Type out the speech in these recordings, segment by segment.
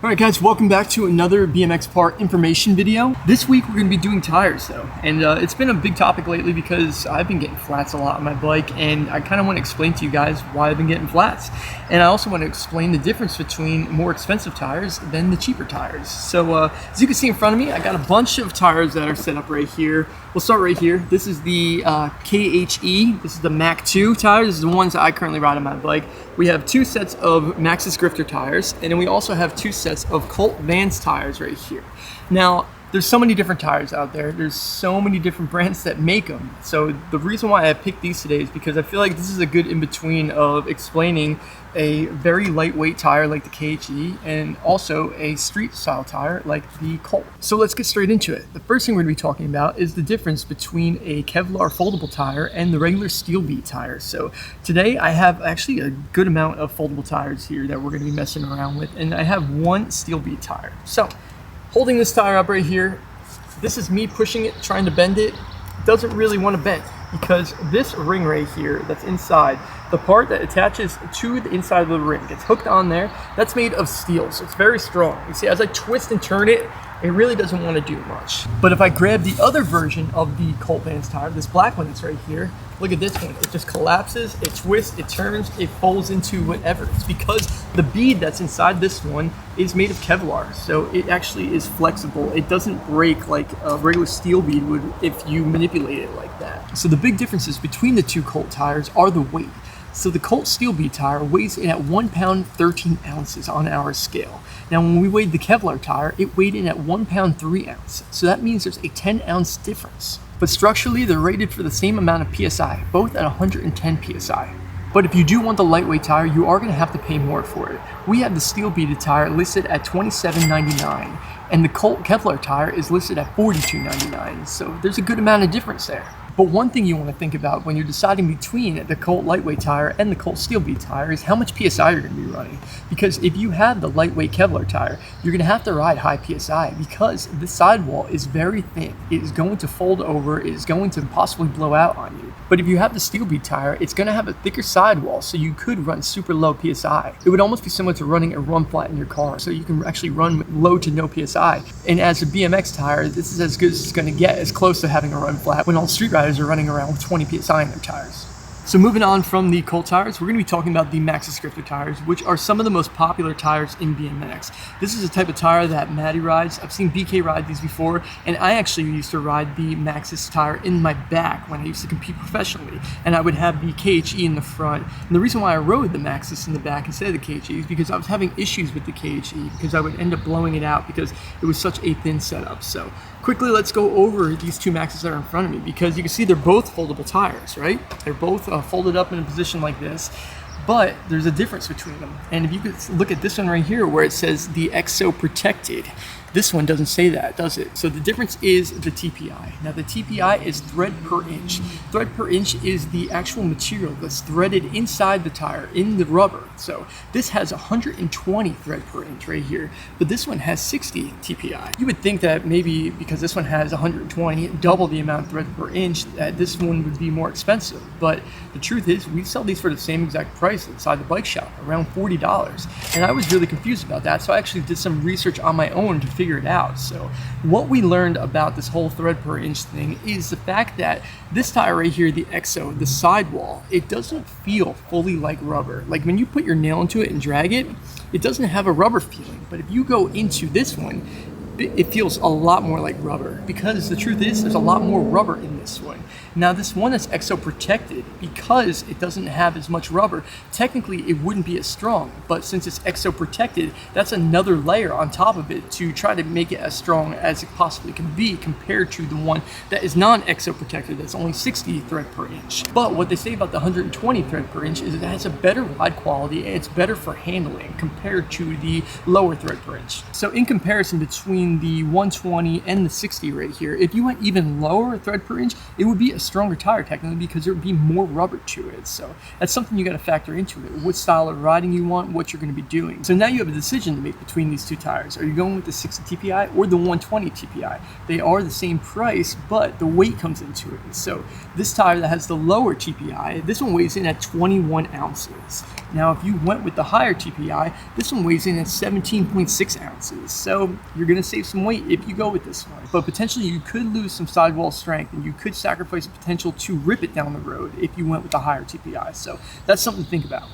Alright guys, welcome back to another BMX part information video. This week we're going to be doing tires though, and it's been a big topic lately because I've been getting flats a lot on my bike, and I kind of want to explain to you guys why I've been getting flats. And I also want to explain the difference between more expensive tires than the cheaper tires. So as you can see in front of me, I got a bunch of tires that are set up right here. We'll start right here. This is the KHE, this is the Mach 2 tires. This is the ones that I currently ride on my bike. We have two sets of Max Descriptor tires, and then we also have two sets of Colt Vans tires right here. Now, there's so many different tires out there. There's so many different brands that make them. So the reason why I picked these today is because I feel like this is a good in-between of explaining a very lightweight tire like the KHE and also a street style tire like the Colt. So let's get straight into it. The first thing we're going to be talking about is the difference between a Kevlar foldable tire and the regular steel bead tire. So today I have actually a good amount of foldable tires here that we're going to be messing around with, and I have one steel bead tire. So holding this tire up right here, this is me pushing it, trying to bend it. It doesn't really want to bend because this ring right here that's inside, the part that attaches to the inside of the ring, gets hooked on there, that's made of steel, so it's very strong. You see, as I twist and turn it, it really doesn't want to do much. But if I grab the other version of the Colt Vans tire, this black one that's right here, look at this one. It just collapses, it twists, it turns, it folds into whatever. It's because the bead that's inside this one is made of Kevlar, so it actually is flexible. It doesn't break like a regular steel bead would if you manipulate it like that. So the big differences between the two Colt tires are the weight. So the Colt steel bead tire weighs in at 1 pound 13 ounces on our scale. Now when we weighed the Kevlar tire, it weighed in at 1 pound 3 ounces. So that means there's a 10-ounce difference. But structurally, they're rated for the same amount of PSI, both at 110 PSI. But if you do want the lightweight tire, you are going to have to pay more for it. We have the steel beaded tire listed at $27.99, and the Colt Kevlar tire is listed at $42.99. So there's a good amount of difference there. But one thing you want to think about when you're deciding between the Colt lightweight tire and the Colt steel bead tire is how much PSI you're going to be running. Because if you have the lightweight Kevlar tire, you're going to have to ride high PSI because the sidewall is very thin. It is going to fold over, it is going to possibly blow out on you. But if you have the steel bead tire, it's going to have a thicker sidewall, so you could run super low PSI. It would almost be similar to running a run flat in your car, so you can actually run low to no PSI. And as a BMX tire, this is as good as it's going to get, as close to having a run flat when all street riders are running around with 20 PSI in their tires. So moving on from the Colt tires, we're going to be talking about the Max Descriptor tires, which are some of the most popular tires in BMX. This is a type of tire that Maddie rides. I've seen BK ride these before, and I actually used to ride the Maxxis tire in my back when I used to compete professionally, and I would have the KHE in the front. And the reason why I rode the Maxxis in the back instead of the KHE is because I was having issues with the KHE because I would end up blowing it out because it was such a thin setup. So quickly, let's go over these two Maxxis that are in front of me, because you can see they're both foldable tires, right? They're both folded up in a position like this, but there's a difference between them. And if you could look at this one right here where it says the EXO protected, this one doesn't say that, does it? So the difference is the TPI. Now the TPI is thread per inch. Thread per inch is the actual material that's threaded inside the tire, in the rubber. So this has 120 thread per inch right here, but this one has 60 TPI. You would think that maybe because this one has 120, double the amount of thread per inch, that this one would be more expensive. But the truth is, we sell these for the same exact price inside the bike shop, around $40. And I was really confused about that, so I actually did some research on my own to figure it out. So what we learned about this whole thread per inch thing is the fact that this tire right here, the EXO, the sidewall, it doesn't feel fully like rubber. Like when you put your nail into it and drag it, it doesn't have a rubber feeling. But if you go into this one, it feels a lot more like rubber, because the truth is there's a lot more rubber in this one. Now this one is EXO protected because it doesn't have as much rubber. Technically it wouldn't be as strong, but since it's EXO protected, that's another layer on top of it to try to make it as strong as it possibly can be compared to the one that is non-EXO protected, that's only 60 thread per inch. But what they say about the 120 thread per inch is it has a better ride quality and it's better for handling compared to the lower thread per inch. So in comparison between the 120 and the 60 right here, if you went even lower thread per inch, it would be a stronger tire technically because there would be more rubber to it. So that's something you got to factor into it. What style of riding you want, what you're going to be doing. So now you have a decision to make between these two tires. Are you going with the 60 TPI or the 120 TPI? They are the same price, but the weight comes into it. So this tire that has the lower TPI, this one weighs in at 21 ounces. Now, if you went with the higher TPI, this one weighs in at 17.6 ounces. So you're going to save some weight if you go with this one. But potentially you could lose some sidewall strength and you could sacrifice the potential to rip it down the road if you went with the higher TPI. So that's something to think about.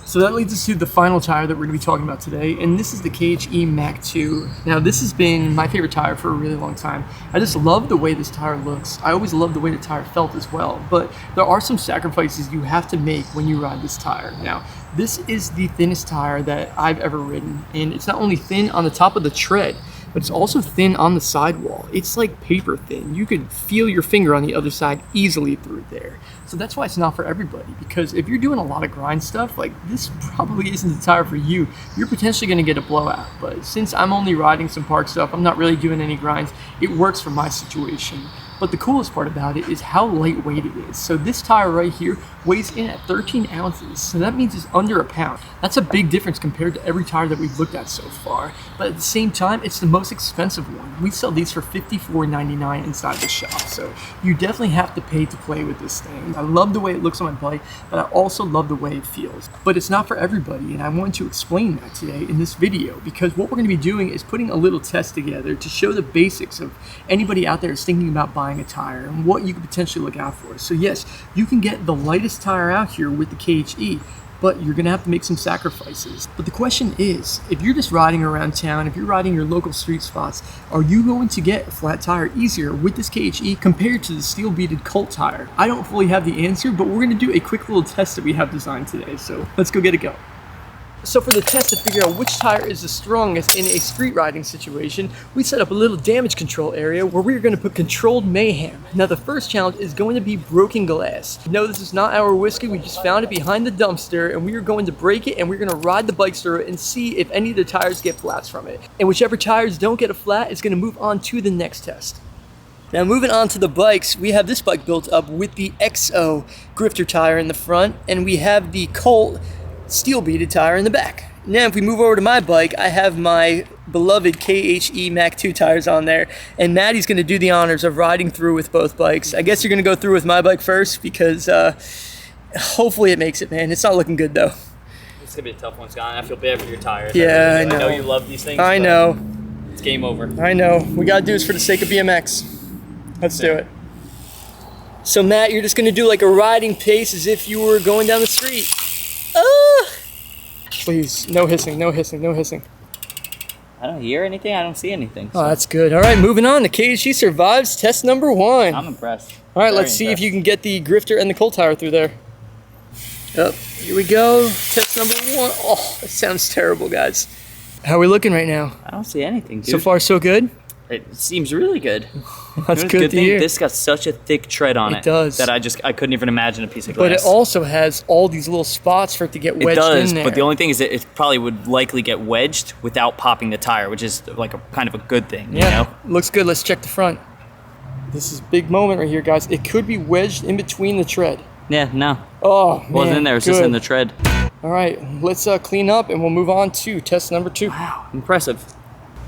So that leads us to the final tire that we're going to be talking about today, and this is the KHE Mach 2. Now, this has been my favorite tire for a really long time. I just love the way this tire looks. I always love the way the tire felt as well, but there are some sacrifices you have to make when you ride this tire. Now, this is the thinnest tire that I've ever ridden, and it's not only thin on the top of the tread, but it's also thin on the sidewall. It's like paper thin. You could feel your finger on the other side easily through there. So that's why it's not for everybody, because if you're doing a lot of grind stuff, like this probably isn't the tire for you. You're potentially gonna get a blowout, but since I'm only riding some park stuff, I'm not really doing any grinds, it works for my situation. But the coolest part about it is how lightweight it is. So this tire right here weighs in at 13 ounces. So that means it's under a pound. That's a big difference compared to every tire that we've looked at so far. But at the same time, it's the most expensive one. We sell these for $54.99 inside the shop. So you definitely have to pay to play with this thing. I love the way it looks on my bike, but I also love the way it feels. But it's not for everybody, and I want to explain that today in this video, because what we're going to be doing is putting a little test together to show the basics of anybody out there is thinking about buying a tire and what you could potentially look out for. So yes, you can get the lightest tire out here with the KHE, but you're gonna have to make some sacrifices. But the question is, if you're just riding around town, if you're riding your local street spots, are you going to get a flat tire easier with this KHE compared to the steel beaded Cult tire? I don't fully have the answer, but we're gonna do a quick little test that we have designed today. So let's go get it going. So for the test to figure out which tire is the strongest in a street riding situation, we set up a little damage control area where we're going to put controlled mayhem. Now the first challenge is going to be broken glass. No, this is not our whiskey, we just found it behind the dumpster and we are going to break it and we're going to ride the bikes through it and see if any of the tires get flats from it. And whichever tires don't get a flat is going to move on to the next test. Now moving on to the bikes, we have this bike built up with the XO grifter tire in the front and we have the Colt steel beaded tire in the back. Now if we move over to my bike, I have my beloved KHE Mach 2 tires on there, and Maddie's going to do the honors of riding through with both bikes. I guess you're going to go through with my bike first because hopefully it makes it, man. It's not looking good though. It's going to be a tough one, Scott. I feel bad for your tires. Yeah, I know. I know you love these things. I know. It's game over. I know. We got to do this for the sake of BMX. Let's do it. So Matt, you're just going to do like a riding pace as if you were going down the street. Please, no hissing, no hissing, no hissing. I don't hear anything. I don't see anything. So. Oh, that's good. All right, moving on. The KHE survives test number 1. I'm impressed. All right, let's see if you can get the grifter and the Colt tire through there. Yep, here we go. Test number 1. Oh, it sounds terrible, guys. How are we looking right now? I don't see anything, dude. So far, so good? It seems really good. That's good to hear. This got such a thick tread on it. It does. That I couldn't even imagine a piece of glass. But it also has all these little spots for it to get wedged in there. But the only thing is that it probably would likely get wedged without popping the tire, which is like a kind of a good thing, yeah, you know? Looks good. Let's check the front. This is a big moment right here, guys. It could be wedged in between the tread. Yeah, no. Oh, man. It wasn't in there. It's just in the tread. All right, let's clean up and we'll move on to test number 2. Wow, impressive.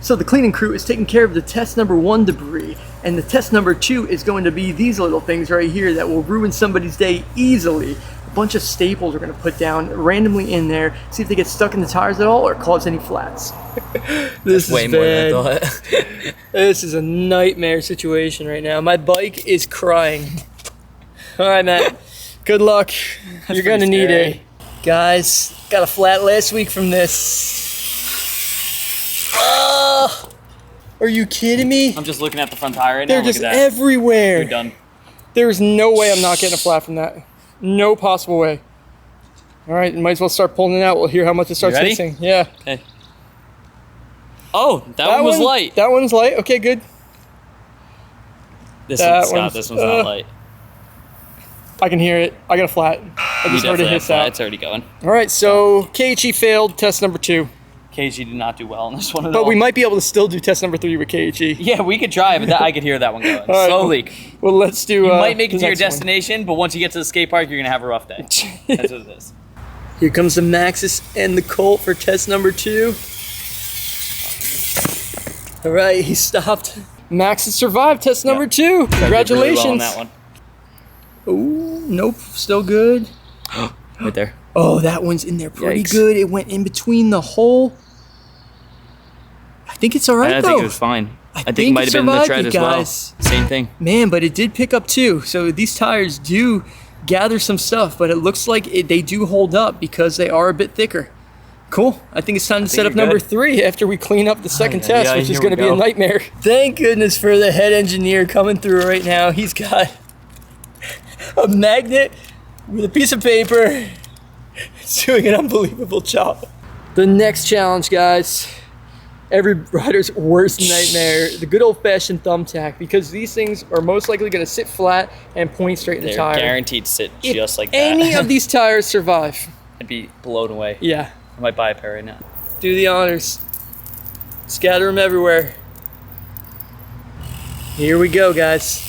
So the cleaning crew is taking care of the test number 1 debris, and the test number 2 is going to be these little things right here that will ruin somebody's day easily. A bunch of staples we're going to put down randomly in there, see if they get stuck in the tires at all or cause any flats. This is way more than I thought. This is a nightmare situation right now. My bike is crying. All right, Matt. Good luck. You're going to need it. Guys, got a flat last week from this. Are you kidding me? I'm just looking at the front tire right now. They're just everywhere. You're done. There's no way I'm not getting a flat from that. No possible way. All right, might as well start pulling it out. We'll hear how much it starts hissing. Yeah. Okay. Oh, that one was light. That one's light. Okay, good. This one's not light. I can hear it. I got a flat. I just heard it hiss out. It's already going. All right, so KHE failed test number 2. KG did not do well on this one at But all. we might be able to still do test number 3 with KG. Yeah, we could try, but I could hear that one going. right, Slow leak. Well, let's do. You might make it the to your next one. destination, but once you get to the skate park, you're gonna have a rough day. That's what it is. Here comes the Maxxis and the Colt for test number 2. All right, he stopped. Maxxis survived test number 2. Congratulations. Really well on that one. Oh, nope, still good. Right there. Oh, that one's in there pretty Yikes. good. It went in between the hole. I think it's all right, I though. think it was fine. I think it think might it have been the survived tread it, as well. guys. Same thing. Man, but it did pick up too. So these tires do gather some stuff, but it looks like they do hold up because they are a bit thicker. Cool. I think it's time to set up you're number good. 3 after we clean up the second yeah, test, yeah, which is here going to we be a go. nightmare. Thank goodness for the head engineer coming through right now. He's got a magnet with a piece of paper. It's doing an unbelievable job. The next challenge, guys. Every rider's worst nightmare, the good old-fashioned thumbtack, because these things are most likely going to sit flat and point straight in the They're tire. guaranteed to sit If just like that. any of these tires survive, I'd be blown away. yeah, I might buy a pair right now. do the honors. Scatter them everywhere. Here we go, guys.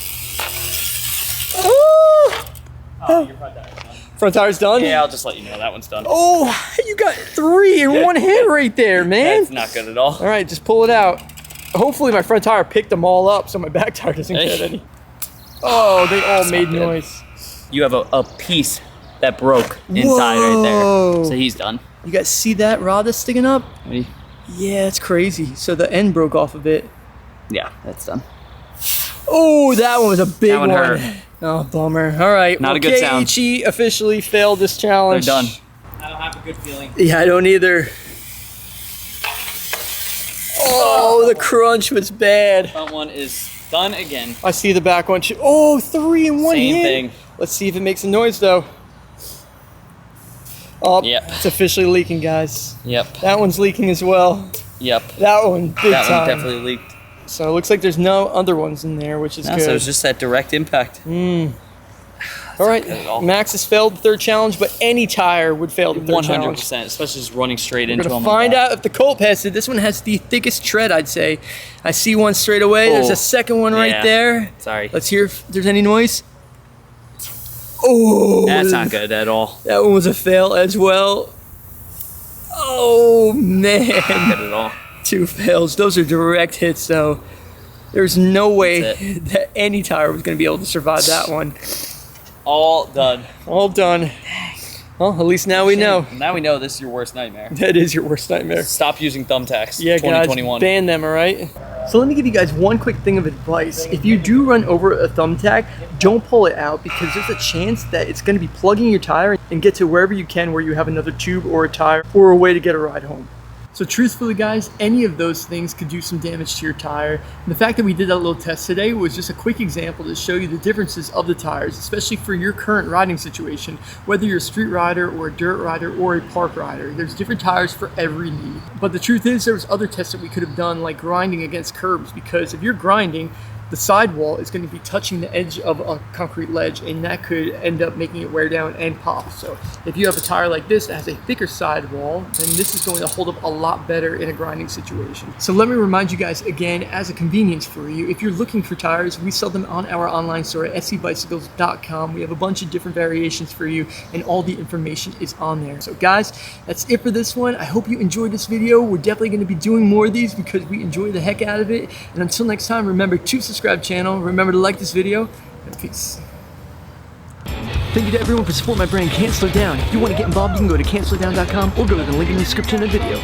Oh, Your front tire's done. front tire's done? Yeah, I'll just let you know that one's done. Oh, you got 3 in one hit right there, man. That's not good at all. All right, just pull it out. Hopefully my front tire picked them all up so my back tire doesn't get any. Oh, they all made good. noise. You have a piece that broke inside right Whoa. there. So he's done. You guys see that rod that's sticking up? What do you- Yeah, it's crazy. So the end broke off a bit. Yeah, that's done. Oh, that one was a big That one one. hurt. Oh, bummer. All right. Not a good sound. KG officially failed this They're challenge. done. I don't have a good feeling. Yeah, I don't either. Oh, the crunch was bad. Front one is done again. I see the back one. Oh, 3 in one Same hit. thing. Let's see if it makes a noise, though. Oh, Yep. it's officially leaking, guys. Yep. That one's leaking as well. Yep. That one, big That time. one definitely leaked. So it looks like there's no other ones in there, which is No, good. so it's just that direct impact. All right, good at all. Max has failed the 3rd challenge, but any tire would fail the 3rd challenge. 100%, especially just running straight We're into gonna them. find like out if the Colt passed it. This one has the thickest tread, I'd say. I see one straight away. There's Oh, a second one right yeah. there. that. Sorry. Let's hear if there's any noise. Oh, That's not good at all. That one was a fail as well. Oh man, Not good at all. 2 fails. Those are direct hits, though. There's no way That's that any tire was going to be able to survive that one. All done. All done. Well, at least now we know. Now we know this is your worst nightmare. That is your worst nightmare. Stop using thumbtacks. Yeah, guys, 2021. ban them, all right? So let me give you guys one quick thing of advice. If you do run over a thumbtack, don't pull it out because there's a chance that it's going to be plugging your tire and get to wherever you can where you have another tube or a tire or a way to get a ride home. So truthfully, guys, any of those things could do some damage to your tire. And the fact that we did that little test today was just a quick example to show you the differences of the tires, especially for your current riding situation, whether you're a street rider or a dirt rider or a park rider. There's different tires for every need. But the truth is, there was other tests that we could have done, like grinding against curbs, because if you're grinding, the sidewall is going to be touching the edge of a concrete ledge, and that could end up making it wear down and pop. So if you have a tire like this that has a thicker sidewall, then this is going to hold up a lot better in a grinding situation. So let me remind you guys again, as a convenience for you, if you're looking for tires, we sell them on our online store at scbicycles.com. We have a bunch of different variations for you, and all the information is on there. So guys, that's it for this one. I hope you enjoyed this video. We're definitely going to be doing more of these because we enjoy the heck out of it. And until next time, remember to subscribe channel. Remember to like this video, and peace. Thank you to everyone for supporting my brand, Can't Slow Down. If you want to get involved, you can go to can'tslowdown.com or go to the link in the description of the video.